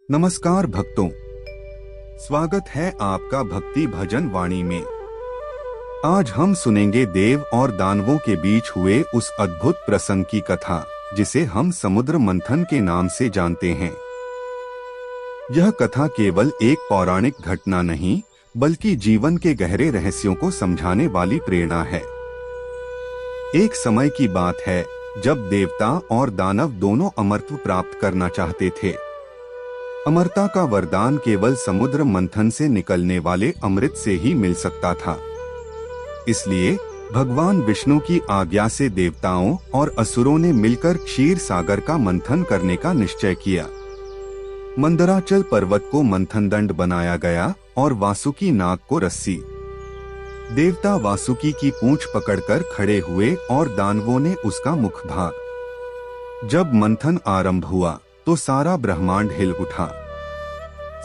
नमस्कार भक्तों, स्वागत है आपका भक्ति भजन वाणी में। आज हम सुनेंगे देव और दानवों के बीच हुए उस अद्भुत प्रसंग की कथा जिसे हम समुद्र मंथन के नाम से जानते हैं। यह कथा केवल एक पौराणिक घटना नहीं, बल्कि जीवन के गहरे रहस्यों को समझाने वाली प्रेरणा है। एक समय की बात है जब देवता और दानव दोनों अमरत्व प्राप्त करना चाहते थे। अमरता का वरदान केवल समुद्र मंथन से निकलने वाले अमृत से ही मिल सकता था। इसलिए भगवान विष्णु की आज्ञा से देवताओं और असुरों ने मिलकर क्षीर सागर का मंथन करने का निश्चय किया। मंदराचल पर्वत को मंथन दंड बनाया गया और वासुकी नाग को रस्सी। देवता वासुकी की पूंछ पकड़कर खड़े हुए और दानवों ने उसका मुख भाग। जब मंथन आरंभ हुआ तो सारा ब्रह्मांड हिल उठा।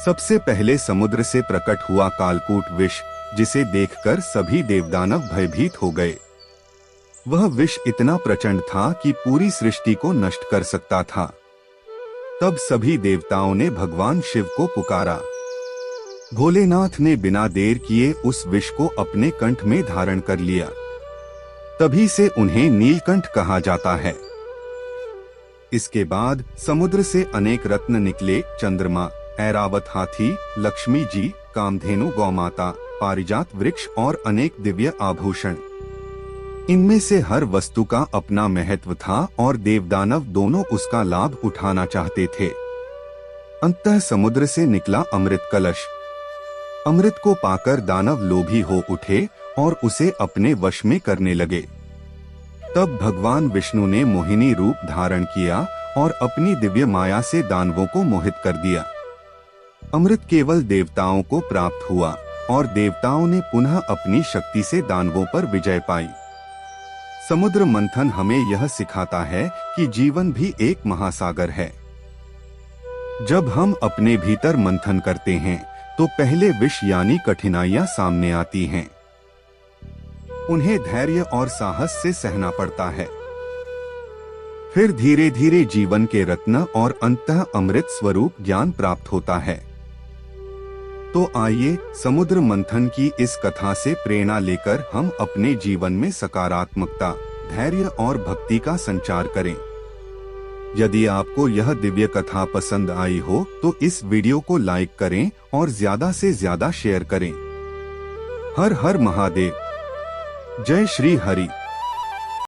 सबसे पहले समुद्र से प्रकट हुआ कालकूट विष, जिसे देखकर सभी देवदानव भयभीत हो गए। वह विष इतना प्रचंड था कि पूरी सृष्टि को नष्ट कर सकता था। तब सभी देवताओं ने भगवान शिव को पुकारा। भोलेनाथ ने बिना देर किए उस विष को अपने कंठ में धारण कर लिया। तभी से उन्हें नीलकंठ कहा जाता है। इसके बाद समुद्र से अनेक रत्न निकले। चंद्रमा, ऐरावत हाथी, लक्ष्मी जी, कामधेनु गौमाता, पारिजात वृक्ष और अनेक दिव्य आभूषण। इनमें से हर वस्तु का अपना महत्व था और देवदानव दोनों उसका लाभ उठाना चाहते थे। अंततः समुद्र से निकला अमृत कलश। अमृत को पाकर दानव लोभी हो उठे और उसे अपने वश में करने लगे। तब भगवान विष्णु ने मोहिनी रूप धारण किया और अपनी दिव्य माया से दानवों को मोहित कर दिया। अमृत केवल देवताओं को प्राप्त हुआ और देवताओं ने पुनः अपनी शक्ति से दानवों पर विजय पाई। समुद्र मंथन हमें यह सिखाता है कि जीवन भी एक महासागर है। जब हम अपने भीतर मंथन करते हैं तो पहले विष यानी कठिनाइयां सामने आती हैं। उन्हें धैर्य और साहस से सहना पड़ता है। फिर धीरे धीरे जीवन के रत्न और अंततः अमृत स्वरूप ज्ञान प्राप्त होता है। तो आइए समुद्र मंथन की इस कथा से प्रेरणा लेकर हम अपने जीवन में सकारात्मकता, धैर्य और भक्ति का संचार करें। यदि आपको यह दिव्य कथा पसंद आई हो तो इस वीडियो को लाइक करें और ज्यादा से ज्यादा शेयर करें। हर हर महादेव। जय श्री हरि।